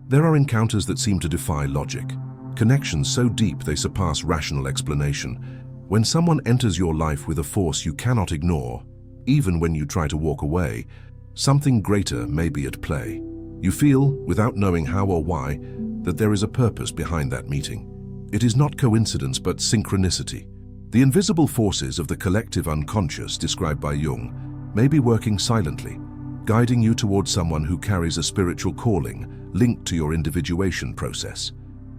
There are encounters that seem to defy logic, connections so deep they surpass rational explanation. When someone enters your life with a force you cannot ignore, even when you try to walk away, something greater may be at play. You feel, without knowing how or why, that there is a purpose behind that meeting. It is not coincidence but synchronicity. The invisible forces of the collective unconscious described by Jung may be working silently, guiding you towards someone who carries a spiritual calling linked to your individuation process.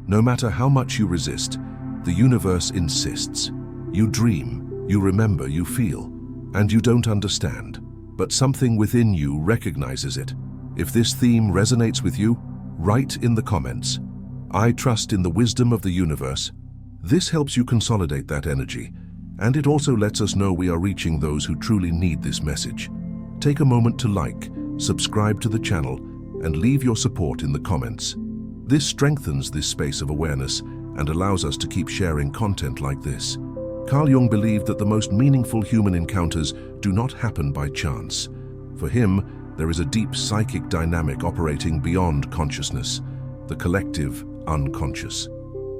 No matter how much you resist, the universe insists. You dream, you remember, you feel, and you don't understand, but something within you recognizes it. If this theme resonates with you, write in the comments, "I trust in the wisdom of the universe." This helps you consolidate that energy, and it also lets us know we are reaching those who truly need this message. Take a moment to like, subscribe to the channel, and leave your support in the comments. This strengthens this space of awareness and allows us to keep sharing content like this. Carl Jung believed that the most meaningful human encounters do not happen by chance. For him, there is a deep psychic dynamic operating beyond consciousness, the collective unconscious.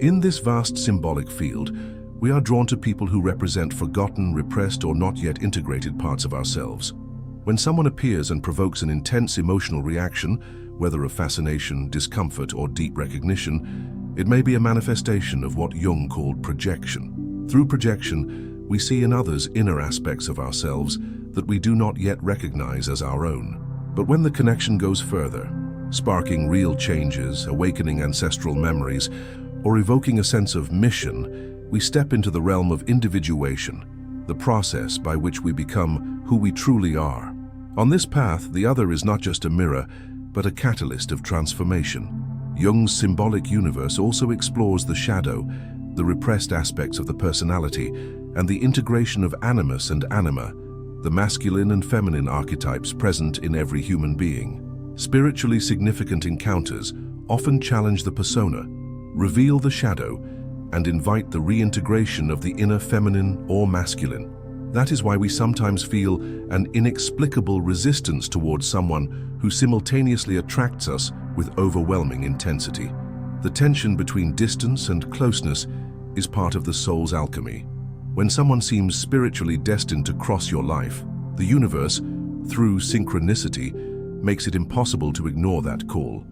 In this vast symbolic field, we are drawn to people who represent forgotten, repressed, or not yet integrated parts of ourselves. When someone appears and provokes an intense emotional reaction, whether of fascination, discomfort, or deep recognition, it may be a manifestation of what Jung called projection. Through projection, we see in others inner aspects of ourselves that we do not yet recognize as our own. But when the connection goes further, sparking real changes, awakening ancestral memories, or evoking a sense of mission, we step into the realm of individuation, the process by which we become who we truly are. On this path, the other is not just a mirror, but a catalyst of transformation. Jung's symbolic universe also explores the shadow, the repressed aspects of the personality, and the integration of animus and anima, the masculine and feminine archetypes present in every human being. Spiritually significant encounters often challenge the persona, reveal the shadow, and invite the reintegration of the inner feminine or masculine. That is why we sometimes feel an inexplicable resistance towards someone who simultaneously attracts us with overwhelming intensity. The tension between distance and closeness is part of the soul's alchemy. When someone seems spiritually destined to cross your life, the universe, through synchronicity, makes it impossible to ignore that call.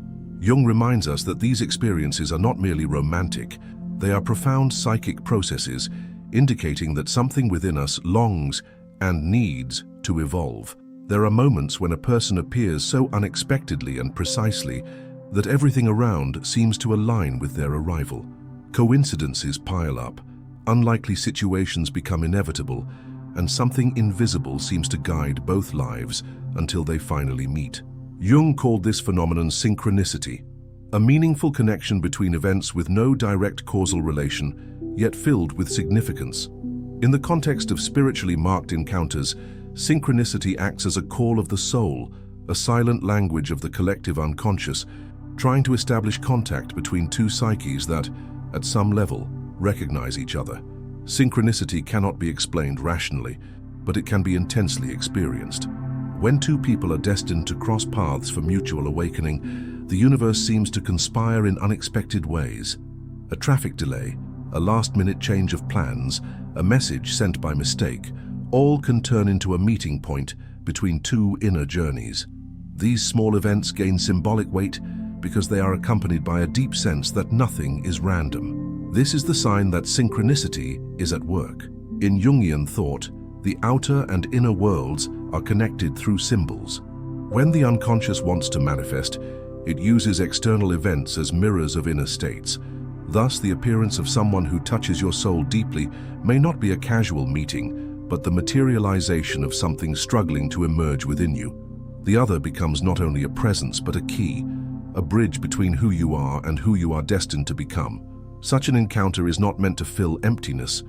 Jung reminds us that these experiences are not merely romantic, they are profound psychic processes, indicating that something within us longs and needs to evolve. There are moments when a person appears so unexpectedly and precisely that everything around seems to align with their arrival. Coincidences pile up, unlikely situations become inevitable, and something invisible seems to guide both lives until they finally meet. Jung called this phenomenon synchronicity, a meaningful connection between events with no direct causal relation, yet filled with significance. In the context of spiritually marked encounters, synchronicity acts as a call of the soul, a silent language of the collective unconscious, trying to establish contact between two psyches that, at some level, recognize each other. Synchronicity cannot be explained rationally, but it can be intensely experienced. When two people are destined to cross paths for mutual awakening, the universe seems to conspire in unexpected ways. A traffic delay, a last-minute change of plans, a message sent by mistake, all can turn into a meeting point between two inner journeys. These small events gain symbolic weight because they are accompanied by a deep sense that nothing is random. This is the sign that synchronicity is at work. In Jungian thought, the outer and inner worlds are connected through symbols. When the unconscious wants to manifest, it uses external events as mirrors of inner states. Thus, the appearance of someone who touches your soul deeply may not be a casual meeting, but the materialization of something struggling to emerge within you. The other becomes not only a presence but a key, a bridge between who you are and who you are destined to become. Such an encounter is not meant to fill emptiness,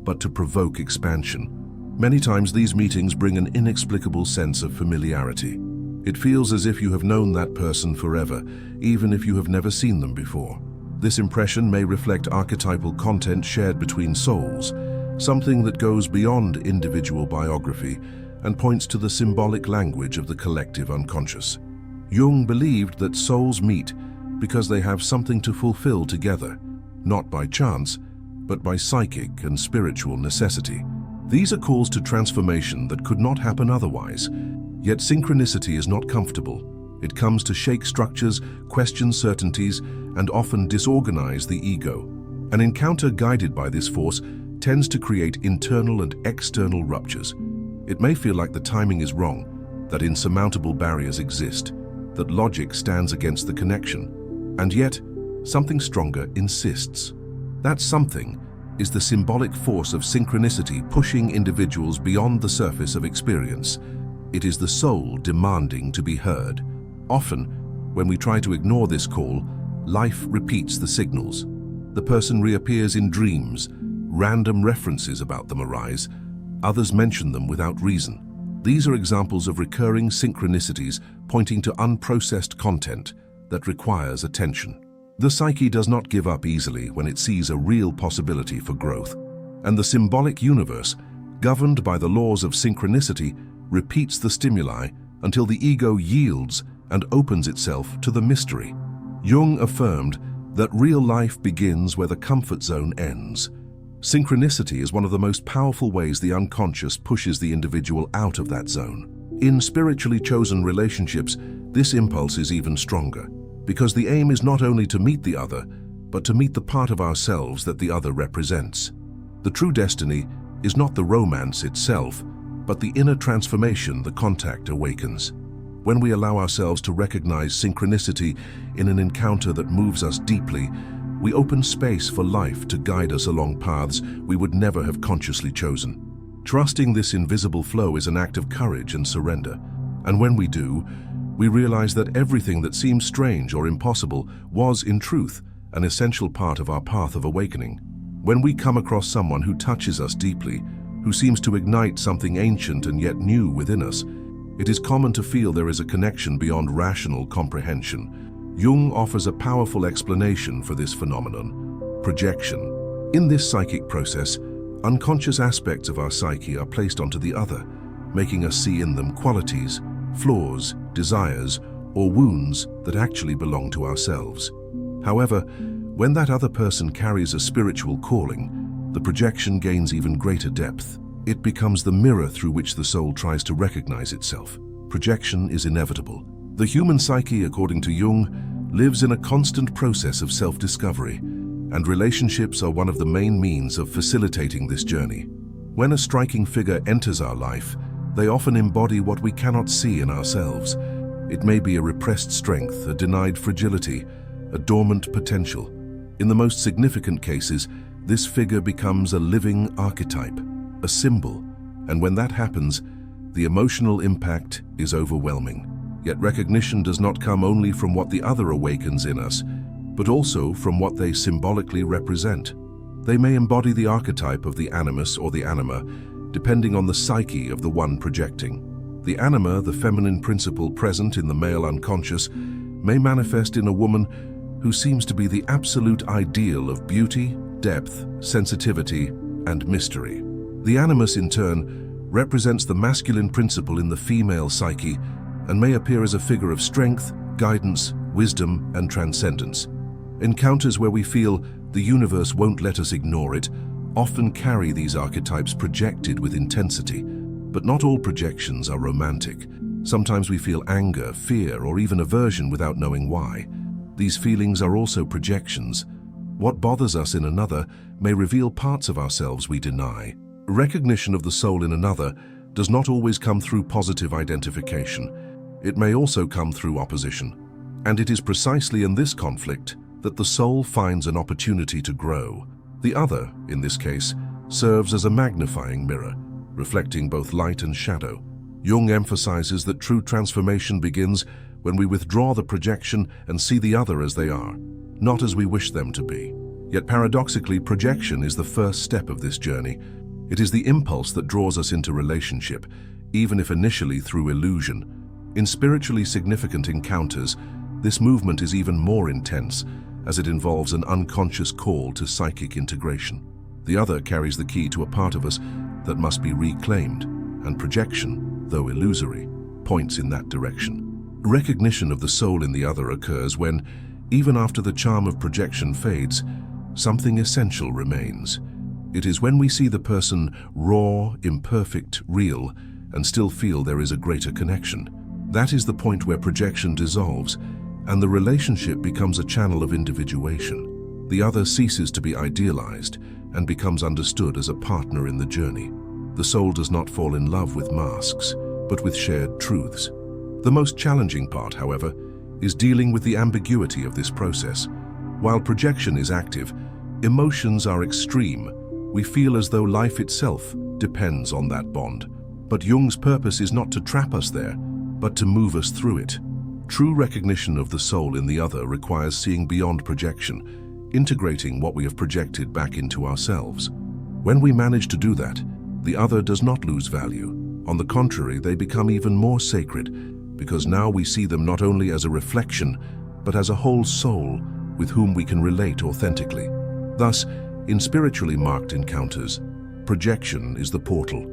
but to provoke expansion. Many times these meetings bring an inexplicable sense of familiarity. It feels as if you have known that person forever, even if you have never seen them before. This impression may reflect archetypal content shared between souls, something that goes beyond individual biography and points to the symbolic language of the collective unconscious. Jung believed that souls meet because they have something to fulfill together, not by chance, but by psychic and spiritual necessity. These are calls to transformation that could not happen otherwise. Yet synchronicity is not comfortable. It comes to shake structures, question certainties, and often disorganize the ego. An encounter guided by this force tends to create internal and external ruptures. It may feel like the timing is wrong, that insurmountable barriers exist, that logic stands against the connection. And yet, something stronger insists. That something is the symbolic force of synchronicity pushing individuals beyond the surface of experience. It is the soul demanding to be heard. Often, when we try to ignore this call, life repeats the signals. The person reappears in dreams, random references about them arise, others mention them without reason. These are examples of recurring synchronicities pointing to unprocessed content that requires attention. The psyche does not give up easily when it sees a real possibility for growth, and the symbolic universe, governed by the laws of synchronicity, repeats the stimuli until the ego yields and opens itself to the mystery. Jung affirmed that real life begins where the comfort zone ends. Synchronicity is one of the most powerful ways the unconscious pushes the individual out of that zone. In spiritually chosen relationships, this impulse is even stronger, because the aim is not only to meet the other, but to meet the part of ourselves that the other represents. The true destiny is not the romance itself, but the inner transformation the contact awakens. When we allow ourselves to recognize synchronicity in an encounter that moves us deeply, we open space for life to guide us along paths we would never have consciously chosen. Trusting this invisible flow is an act of courage and surrender. And when we do, we realize that everything that seems strange or impossible was, in truth, an essential part of our path of awakening. When we come across someone who touches us deeply, who seems to ignite something ancient and yet new within us, it is common to feel there is a connection beyond rational comprehension. Jung offers a powerful explanation for this phenomenon: projection. In this psychic process, unconscious aspects of our psyche are placed onto the other, making us see in them qualities, flaws, desires, or wounds that actually belong to ourselves. However, when that other person carries a spiritual calling, the projection gains even greater depth. It becomes the mirror through which the soul tries to recognize itself. Projection is inevitable. The human psyche, according to Jung, lives in a constant process of self-discovery, and relationships are one of the main means of facilitating this journey. When a striking figure enters our life, they often embody what we cannot see in ourselves. It may be a repressed strength, a denied fragility, a dormant potential. In the most significant cases, this figure becomes a living archetype, a symbol, and when that happens, the emotional impact is overwhelming. Yet recognition does not come only from what the other awakens in us, but also from what they symbolically represent. They may embody the archetype of the animus or the anima, depending on the psyche of the one projecting. The anima, the feminine principle present in the male unconscious, may manifest in a woman who seems to be the absolute ideal of beauty, depth, sensitivity, and mystery. The animus, in turn, represents the masculine principle in the female psyche and may appear as a figure of strength, guidance, wisdom, and transcendence. Encounters where we feel the universe won't let us ignore it often carry these archetypes projected with intensity. But not all projections are romantic. Sometimes we feel anger, fear, or even aversion without knowing why. These feelings are also projections. What bothers us in another may reveal parts of ourselves we deny. Recognition of the soul in another does not always come through positive identification. It may also come through opposition. And it is precisely in this conflict that the soul finds an opportunity to grow. The other, in this case, serves as a magnifying mirror, reflecting both light and shadow. Jung emphasizes that true transformation begins when we withdraw the projection and see the other as they are, not as we wish them to be. Yet paradoxically, projection is the first step of this journey. It is the impulse that draws us into relationship, even if initially through illusion. In spiritually significant encounters, this movement is even more intense, as it involves an unconscious call to psychic integration. The other carries the key to a part of us that must be reclaimed, and projection, though illusory, points in that direction. Recognition of the soul in the other occurs when, Even after the charm of projection fades, something essential remains. It is when we see the person raw, imperfect, real, and still feel there is a greater connection. That is the point where projection dissolves, and the relationship becomes a channel of individuation. The other ceases to be idealized and becomes understood as a partner in the journey. The soul does not fall in love with masks, but with shared truths. The most challenging part, however, is dealing with the ambiguity of this process. While projection is active, emotions are extreme. We feel as though life itself depends on that bond. But Jung's purpose is not to trap us there, but to move us through it. True recognition of the soul in the other requires seeing beyond projection, integrating what we have projected back into ourselves. When we manage to do that, the other does not lose value. On the contrary, they become even more sacred, because now we see them not only as a reflection, but as a whole soul with whom we can relate authentically. Thus, in spiritually marked encounters, projection is the portal,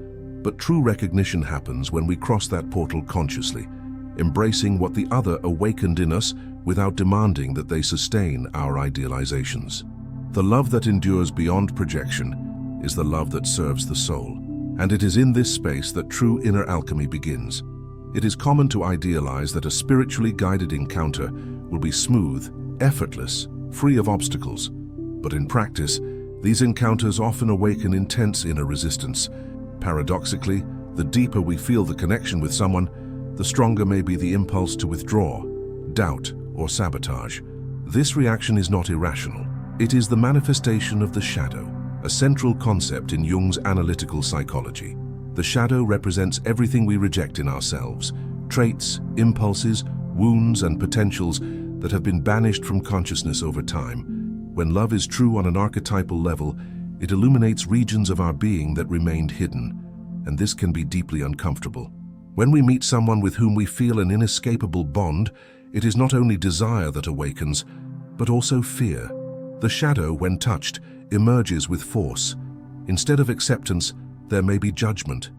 but true recognition happens when we cross that portal consciously, embracing what the other awakened in us without demanding that they sustain our idealizations. The love that endures beyond projection is the love that serves the soul, and it is in this space that true inner alchemy begins. It is common to idealize that a spiritually guided encounter will be smooth, effortless, free of obstacles. But in practice, these encounters often awaken intense inner resistance. Paradoxically, the deeper we feel the connection with someone, the stronger may be the impulse to withdraw, doubt, or sabotage. This reaction is not irrational. It is the manifestation of the shadow, a central concept in Jung's analytical psychology. The shadow represents everything we reject in ourselves, traits, impulses, wounds, and potentials that have been banished from consciousness over time. When love is true on an archetypal level, it illuminates regions of our being that remained hidden, and this can be deeply uncomfortable. When we meet someone with whom we feel an inescapable bond, it is not only desire that awakens, but also fear. The shadow, when touched, emerges with force. Instead of acceptance, there may be judgment.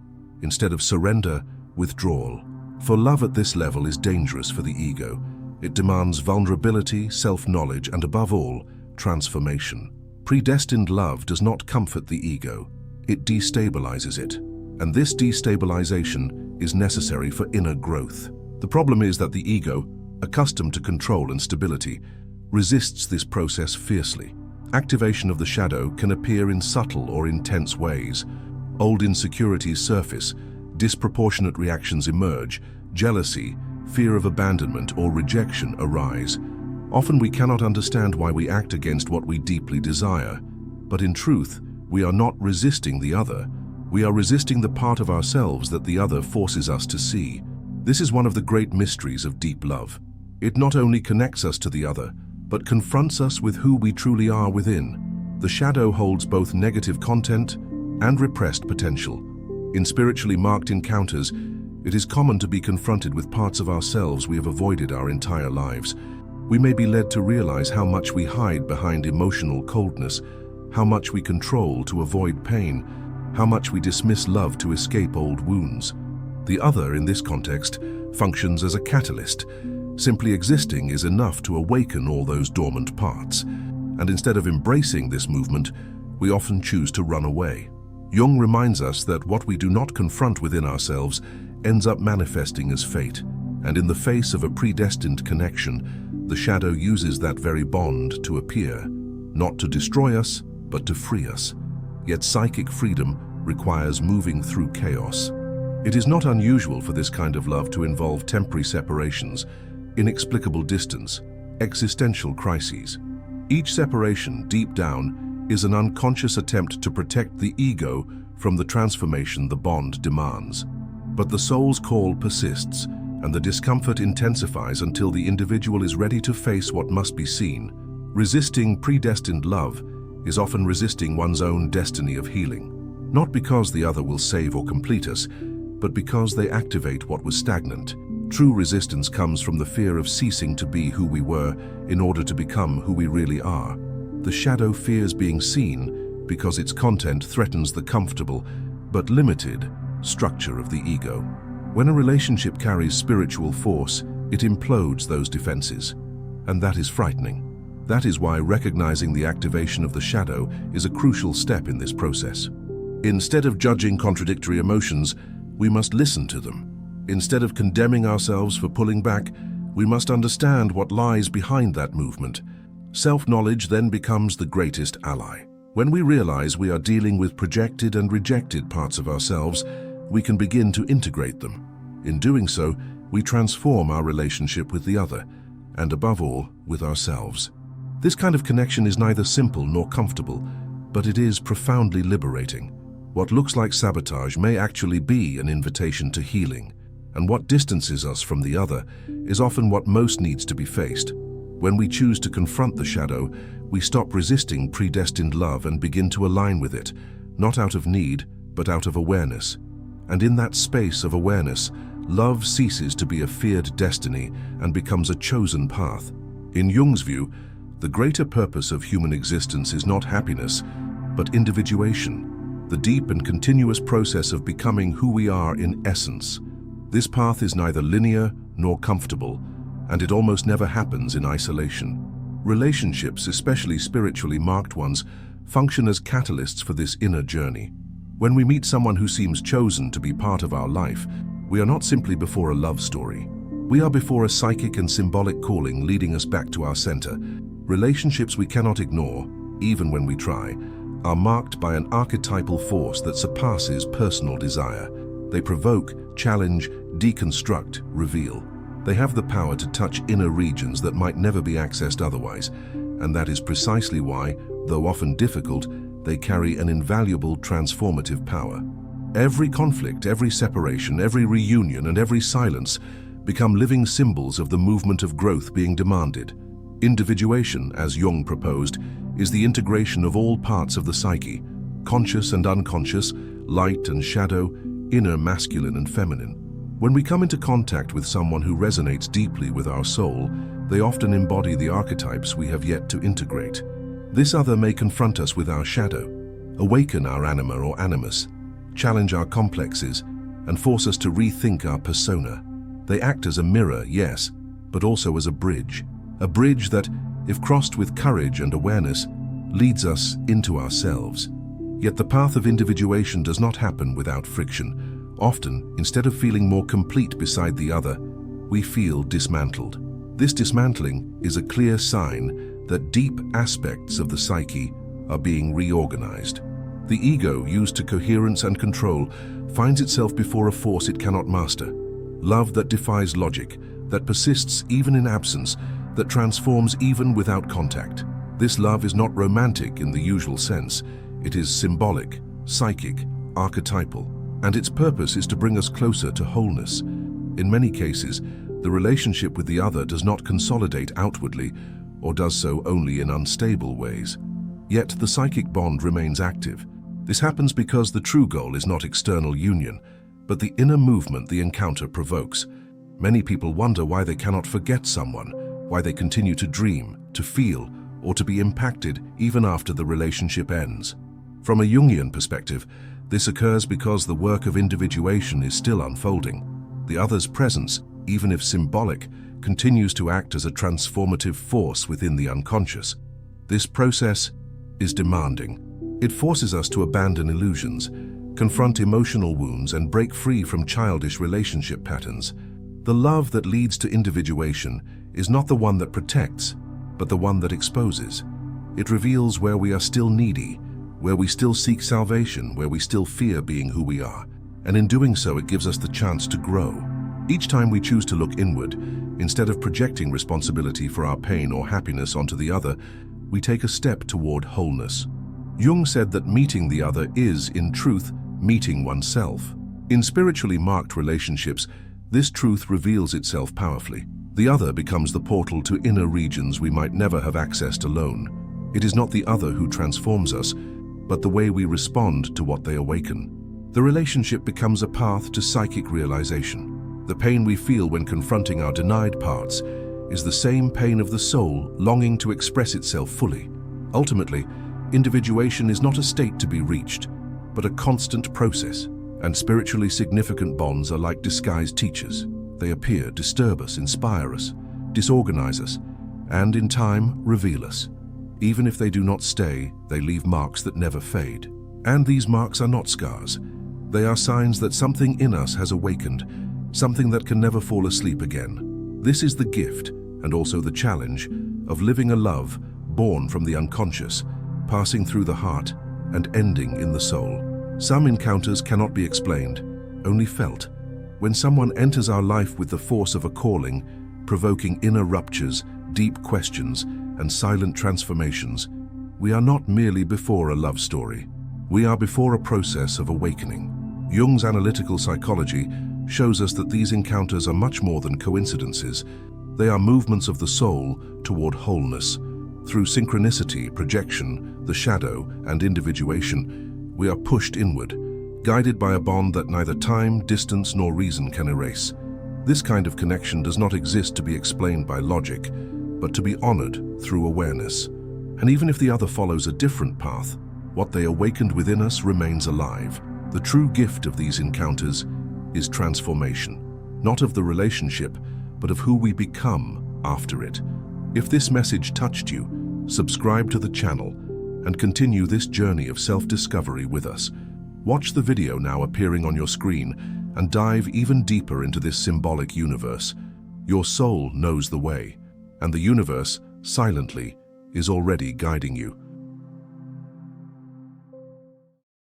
Instead of surrender, withdrawal. For love at this level is dangerous for the ego. It demands vulnerability, self-knowledge, and above all, transformation. Predestined love does not comfort the ego. It destabilizes it. And this destabilization is necessary for inner growth. The problem is that the ego, accustomed to control and stability, resists this process fiercely. Activation of the shadow can appear in subtle or intense ways. Old insecurities surface, disproportionate reactions emerge, jealousy, fear of abandonment, or rejection arise. Often we cannot understand why we act against what we deeply desire. But in truth, we are not resisting the other. We are resisting the part of ourselves that the other forces us to see. This is one of the great mysteries of deep love. It not only connects us to the other, but confronts us with who we truly are within. The shadow holds both negative content and repressed potential. In spiritually marked encounters, it is common to be confronted with parts of ourselves we have avoided our entire lives. We may be led to realize how much we hide behind emotional coldness, how much we control to avoid pain, how much we dismiss love to escape old wounds. The other, in this context, functions as a catalyst. Simply existing is enough to awaken all those dormant parts. And instead of embracing this movement, we often choose to run away. Jung reminds us that what we do not confront within ourselves ends up manifesting as fate. And in the face of a predestined connection, the shadow uses that very bond to appear, not to destroy us, but to free us. Yet psychic freedom requires moving through chaos. It is not unusual for this kind of love to involve temporary separations, inexplicable distance, existential crises. Each separation, deep down, is an unconscious attempt to protect the ego from the transformation the bond demands. But the soul's call persists, and the discomfort intensifies until the individual is ready to face what must be seen. Resisting predestined love is often resisting one's own destiny of healing. Not because the other will save or complete us, but because they activate what was stagnant. True resistance comes from the fear of ceasing to be who we were in order to become who we really are. The shadow fears being seen because its content threatens the comfortable but limited structure of the ego. When a relationship carries spiritual force, it implodes those defenses. and that is frightening. That is why recognizing the activation of the shadow is a crucial step in this process. Instead of judging contradictory emotions, we must listen to them. Instead of condemning ourselves for pulling back, we must understand what lies behind that movement. Self-knowledge then becomes the greatest ally. When we realize we are dealing with projected and rejected parts of ourselves, we can begin to integrate them. In doing so, we transform our relationship with the other, and above all, with ourselves. This kind of connection is neither simple nor comfortable, but it is profoundly liberating. What looks like sabotage may actually be an invitation to healing, and what distances us from the other is often what most needs to be faced. When we choose to confront the shadow, we stop resisting predestined love and begin to align with it, not out of need, but out of awareness. And in that space of awareness, love ceases to be a feared destiny and becomes a chosen path. In Jung's view, the greater purpose of human existence is not happiness, but individuation, the deep and continuous process of becoming who we are in essence. This path is neither linear nor comfortable, and it almost never happens in isolation. Relationships, especially spiritually marked ones, function as catalysts for this inner journey. When we meet someone who seems chosen to be part of our life, we are not simply before a love story. We are before a psychic and symbolic calling leading us back to our center. Relationships we cannot ignore, even when we try, are marked by an archetypal force that surpasses personal desire. They provoke, challenge, deconstruct, reveal. They have the power to touch inner regions that might never be accessed otherwise, and that is precisely why, though often difficult, they carry an invaluable transformative power. Every conflict, every separation, every reunion, and every silence become living symbols of the movement of growth being demanded. Individuation, as Jung proposed, is the integration of all parts of the psyche, conscious and unconscious, light and shadow, inner masculine and feminine. When we come into contact with someone who resonates deeply with our soul, they often embody the archetypes we have yet to integrate. This other may confront us with our shadow, awaken our anima or animus, challenge our complexes, and force us to rethink our persona. They act as a mirror, yes, but also as a bridge that, if crossed with courage and awareness, leads us into ourselves. Yet the path of individuation does not happen without friction. Often, instead of feeling more complete beside the other, we feel dismantled. This dismantling is a clear sign that deep aspects of the psyche are being reorganized. The ego, used to coherence and control, finds itself before a force it cannot master. Love that defies logic, that persists even in absence, that transforms even without contact. This love is not romantic in the usual sense. It is symbolic, psychic, archetypal, and its purpose is to bring us closer to wholeness. In many cases, the relationship with the other does not consolidate outwardly, or does so only in unstable ways. Yet the psychic bond remains active. This happens because the true goal is not external union, but the inner movement the encounter provokes. Many people wonder why they cannot forget someone, why they continue to dream, to feel, or to be impacted even after the relationship ends. From a Jungian perspective, this occurs because the work of individuation is still unfolding. The other's presence, even if symbolic, continues to act as a transformative force within the unconscious. This process is demanding. It forces us to abandon illusions, confront emotional wounds, and break free from childish relationship patterns. The love that leads to individuation is not the one that protects, but the one that exposes. It reveals where we are still needy, where we still seek salvation, where we still fear being who we are. And in doing so, it gives us the chance to grow. Each time we choose to look inward, instead of projecting responsibility for our pain or happiness onto the other, we take a step toward wholeness. Jung said that meeting the other is, in truth, meeting oneself. In spiritually marked relationships, this truth reveals itself powerfully. The other becomes the portal to inner regions we might never have accessed alone. It is not the other who transforms us, but the way we respond to what they awaken. The relationship becomes a path to psychic realization. The pain we feel when confronting our denied parts is the same pain of the soul longing to express itself fully. Ultimately, individuation is not a state to be reached, but a constant process, and spiritually significant bonds are like disguised teachers. They appear, disturb us, inspire us, disorganize us, and in time reveal us. Even if they do not stay, they leave marks that never fade. And these marks are not scars. They are signs that something in us has awakened, something that can never fall asleep again. This is the gift, and also the challenge, of living a love born from the unconscious, passing through the heart, and ending in the soul. Some encounters cannot be explained, only felt. When someone enters our life with the force of a calling, provoking inner ruptures, deep questions, and silent transformations, we are not merely before a love story. We are before a process of awakening. Jung's analytical psychology shows us that these encounters are much more than coincidences. They are movements of the soul toward wholeness. Through synchronicity, projection, the shadow, and individuation, we are pushed inward, guided by a bond that neither time, distance, nor reason can erase. This kind of connection does not exist to be explained by logic, but to be honored through awareness. And even if the other follows a different path, what they awakened within us remains alive. The true gift of these encounters is transformation, not of the relationship, but of who we become after it. If this message touched you, subscribe to the channel and continue this journey of self-discovery with us. Watch the video now appearing on your screen and dive even deeper into this symbolic universe. Your soul knows the way, and the universe, silently, is already guiding you.